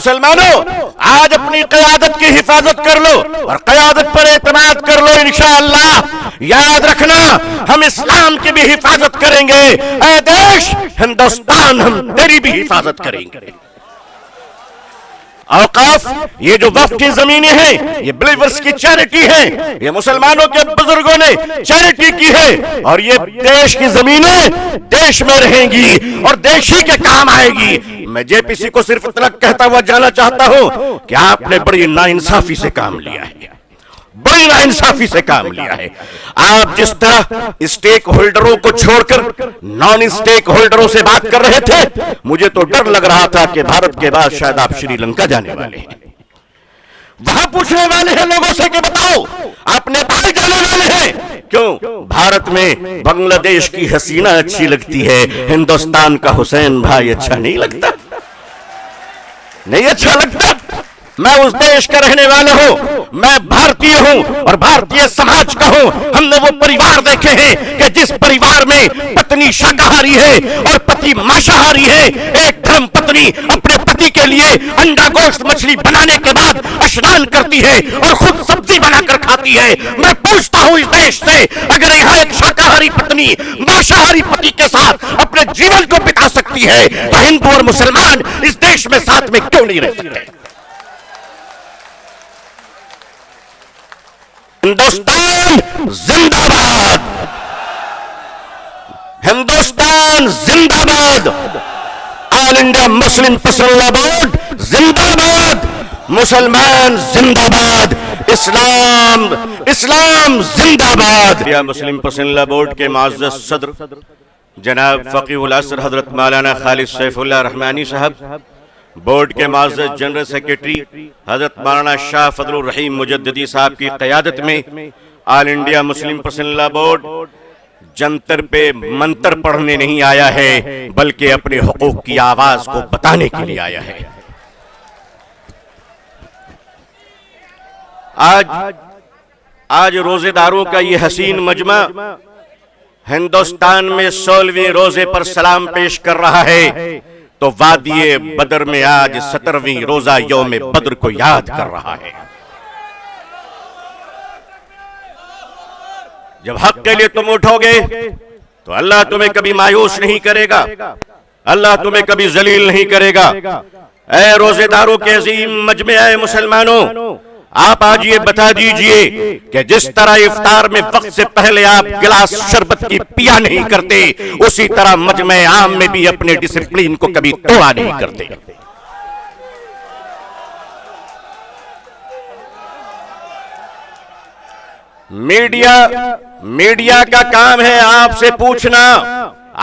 मुसलमानों, आज अपनी क़यादत की हिफाजत कर लो और क़यादत पर एतमाद कर लो। इंशाअल्लाह याद रखना, हम इस्लाम की भी हिफाजत करेंगे। ऐ देश हिंदुस्तान, हम तेरी भी हिफाजत करेंगे। औकाफ, ये जो वक्फ की जमीनें हैं, ये बिलीवर्स की चैरिटी है, ये मुसलमानों के बुजुर्गों ने चैरिटी की है, और ये देश की जमीनें देश में रहेंगी और देश ही के काम आएगी। मैं जेपीसी को सिर्फ इतना कहता हुआ जाना चाहता हूं कि आपने बड़ी नाइंसाफी से काम लिया है, बड़ी नाइंसाफी से काम लिया है। आप जिस तरह स्टेक होल्डरों को छोड़कर नॉन स्टेक होल्डरों से बात कर रहे थे, मुझे तो डर लग रहा था कि भारत के बाद शायद आप श्रीलंका जाने वाले हैं। वहां पूछने वाले हैं लोगों से कि बताओ आप नेपाल जाने वाले हैं क्यों? भारत में बांग्लादेश की हसीना अच्छी लगती है, हिंदुस्तान का हुसैन भाई अच्छा नहीं लगता, नहीं अच्छा लगता। मैं उस देश का रहने वाला हूं, मैं भारतीय हूं और भारतीय समाज का हूं। हमने वो परिवार देखे हैं कि जिस परिवार में पत्नी शाकाहारी है और पति मांसाहारी है। एक धर्म पत्नी अपने पति के लिए अंडा गोश्त मछली बनाने के बाद स्नान करती है और खुद सब्जी बनाकर खाती है। मैं पूछता हूं इस देश से, अगर यहां एक शाकाहारी पत्नी मांसाहारी पति के साथ अपने जीवन को बिता सकती है, तो हिंदू और मुसलमान इस देश में साथ में क्यों नहीं रह सकते? हिंदुस्तान जिंदाबाद, हिंदुस्तान जिंदाबाद, all India Muslim personal law board जिंदाबाद, मुसलमान जिंदाबाद, इस्लाम इस्लाम जिंदाबाद। India Muslim personal law board के मुअज़्ज़ज़ सदर जनाब फ़क़ीहुल असर हज़रत मौलाना खालिद सैफुल्लाह रहमानी साहब, बोर्ड के मुअज़्ज़ज़ जनरल सेक्रेटरी हजरत मौलाना शाह फजलुर रहीम मुजद्दिदी साहब की क़यादत में all India Muslim personal law board Jantar पे मंतर पढ़ने नहीं आया है, बल्कि अपने हुकूक की आवाज को बताने के लिए आया है। आज रोजेदारों का ये हसीन मजमा हिंदुस्तान में 16वें रोजे पर सलाम पेश कर रहा है, तो वादिये बदर में आज 17वीं रोजा यौम बद्र को याद कर रहा है। जब हक के लिए तुम उठोगे तो अल्लाह तुम्हें कभी मायूस नहीं करेगा, अल्लाह तुम्हें कभी जलील नहीं करेगा। ऐ रोजेदारों के अजीम मजमे, ऐ मुसलमानों, आप आज ये बता दीजिए कि जिस तरह इफ्तार में वक्त से पहले आप गिलास शरबत की पिया नहीं करते, उसी तरह मजमे आम में भी अपने डिसिप्लिन को कभी तोड़ा नहीं करते। मीडिया का काम है आपसे पूछना,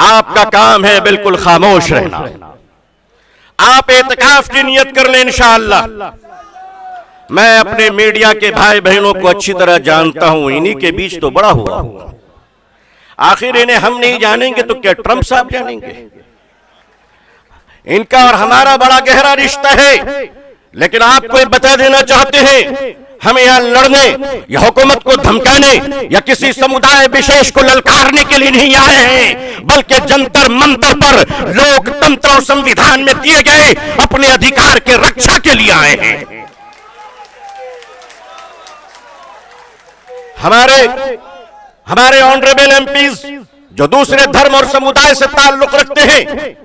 आपका काम है बिल्कुल खामोश रहना। आप एतकाफ की नियत कर लें इंशाअल्लाह। मैं अपने मीडिया के भाई बहनों को अच्छी तरह जानता हूं, इन्हीं के बीच तो बड़ा हुआ हूं। आखिर इन्हें हम नहीं जानेंगे तो क्या ट्रंप साहब जानेंगे? इनका और हमारा बड़ा गहरा रिश्ता है। लेकिन आपको बता देना चाहते हैं, हम यहां लड़ने या हुकूमत को धमकाने या किसी समुदाय विशेष को ललकारने के लिए नहीं आए हैं, बल्कि जंतर मंतर पर लोकतंत्र और संविधान में दिए गए अपने अधिकार के रक्षा के लिए आए हैं। हमारे ऑनरेबल एमपीज जो दूसरे धर्म और समुदाय से ताल्लुक रखते हैं,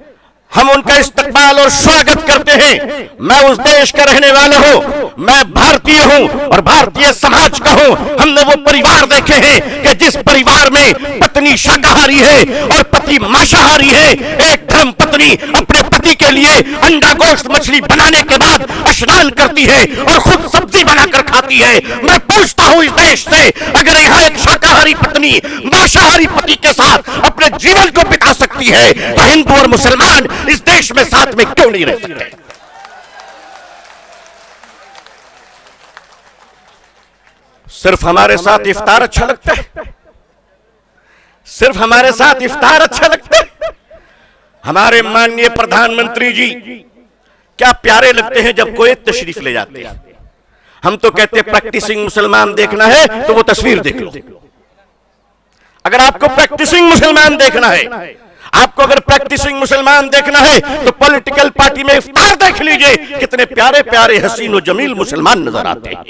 हम उनका इस्तकबाल और स्वागत करते हैं। मैं उस देश का रहने वाला हूं, मैं भारतीय हूं और भारतीय समाज का हूं। हमने वो परिवार देखे हैं कि जिस परिवार में पत्नी शाकाहारी है और पति मांसाहारी है। एक धर्म पत्नी अपने पति के लिए अंडा गोश्त मछली बनाने के बाद स्नान करती है और खुद सब्जी बनाकर खाती है। मैं पूछता हूं इस देश से, अगर यहां एक शाकाहारी पत्नी मांसाहारी पति के साथ अपने जीवन को बिता सकती है, तो हिंदू और मुसलमान इस देश में साथ में क्यों नहीं रह सकते? सिर्फ हमारे साथ इफ्तार अच्छा लगता है, सिर्फ हमारे साथ इफ्तार अच्छा लगता है। हमारे माननीय प्रधानमंत्री जी क्या प्यारे लगते हैं जब कोई तशरीफ ले जाते हैं। हम तो कहते हैं प्रैक्टिसिंग मुसलमान देखना है तो वो तस्वीर देख लो। अगर आपको प्रैक्टिसिंग मुसलमान देखना है, आपको अगर प्रैक्टिसिंग मुसलमान देखना है तो पॉलिटिकल पार्टी में इफ्तार देख लीजिए, कितने प्यारे प्यारे हसीन और जमील मुसलमान नजर आते हैं।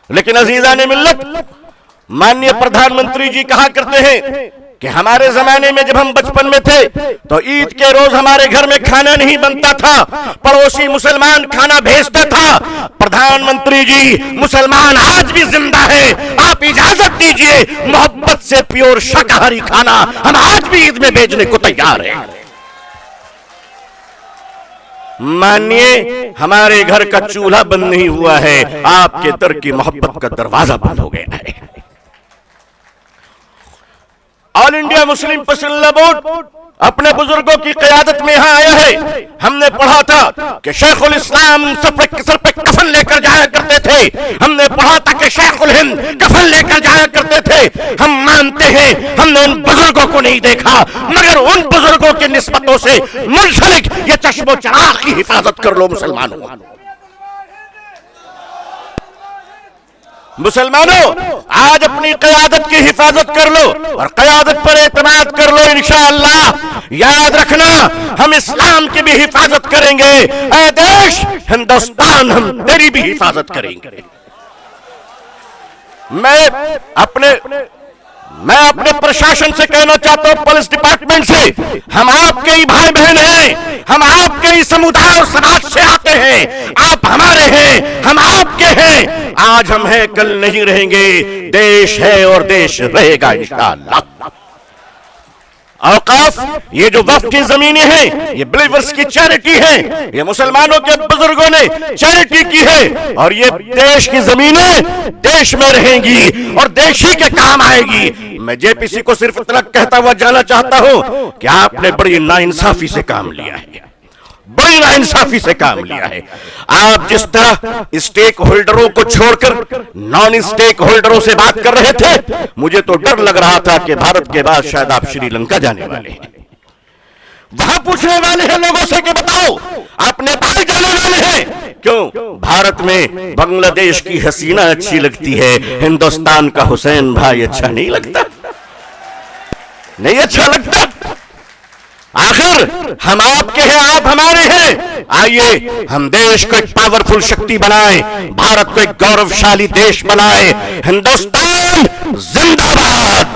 लेकिन अजीजान मिल्लत, माननीय प्रधानमंत्री जी कहा करते हैं कि हमारे जमाने में जब हम बचपन में थे तो ईद के रोज हमारे घर में खाना नहीं बनता था, पड़ोसी मुसलमान खाना भेजता था। प्रधानमंत्री जी, मुसलमान आज भी जिंदा है, आप इजाजत दीजिए, मोहब्बत से प्योर शाकाहारी खाना हम आज भी ईद में भेजने को तैयार हैं। मानिए, हमारे घर का चूल्हा बंद नहीं हुआ है, आपके दर की मोहब्बत का दरवाजा बंद हो गया है। ऑल इंडिया मुस्लिम पसंदीदा बोर्ड अपने बुजुर्गों की क़यादत में यहां आया है। हमने पढ़ा था कि शेखुल इस्लाम सर पे कफन लेकर जाया करते थे, हमने पढ़ा था कि शेखुल हिंद कफन लेकर जाया करते थे। हम मानते हैं हमने उन बुजुर्गों को नहीं देखा, मगर उन बुजुर्गों की निस्बतों से मुंसलिक ये चश्मो चराग की हिफाजत कर लो मुसलमानों। मुसलमानों, आज अपनी क़यादत की हिफाजत कर लो और क़यादत पर एतमाद कर लो। इंशाअल्लाह याद रखना, हम इस्लाम की भी हिफाजत करेंगे। ऐ देश हिंदुस्तान, हम तेरी भी हिफाजत करेंगे। मैं अपने प्रशासन से कहना चाहता हूं, पुलिस डिपार्टमेंट से, हम आपके ही भाई बहन हैं, हम आपके ही समुदाय और समाज से आते हैं, आप हमारे हैं, हम आपके हैं। आज हम हैं, कल नहीं रहेंगे। देश है और देश रहेगा इंशाअल्लाह। औकाफ, ये जो वक्फ की जमीनें हैं, ये बिलीवर्स की चैरिटी है, ये मुसलमानों के बुजुर्गों ने चैरिटी की है, और ये देश की जमीनें देश में रहेंगी और देश ही के काम आएगी। मैं जेपीसी को सिर्फ इतना कहता हुआ जाना चाहता हूं कि आपने बड़ी नाइंसाफी से काम लिया है, बड़ी नाइंसाफी से काम लिया है। आप जिस तरह स्टेक होल्डरों को छोड़कर नॉन स्टेक होल्डरों से बात कर रहे थे, मुझे तो डर लग रहा था कि भारत के बाद शायद आप श्रीलंका जाने वाले हैं। वहां पूछने वाले हैं लोगों से कि बताओ आप नेपाल जाने वाले हैं क्यों? भारत में बांग्लादेश की हसीना अच्छी लगती है, हिंदुस्तान का हुसैन भाई अच्छा नहीं लगता? नहीं अच्छा लगता? आखिर हम आपके हैं, आप हमारे हैं। आइए हम देश को एक पावरफुल शक्ति बनाएं, भारत को एक गौरवशाली देश बनाएं। हिंदुस्तान जिंदाबाद,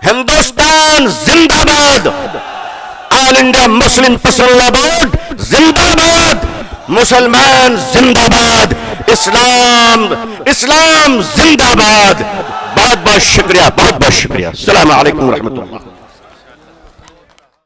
हिंदुस्तान जिंदाबाद, ऑल इंडिया मुस्लिम पसंदीदा बोर्ड जिंदाबाद, मुसलमान जिंदाबाद, इस्लाम जिंदाबाद। बहुत बहुत शुक्रिया, बहुत बहुत शुक्रिया। अस्सलाम वालेकुम रहमतुल्लाह।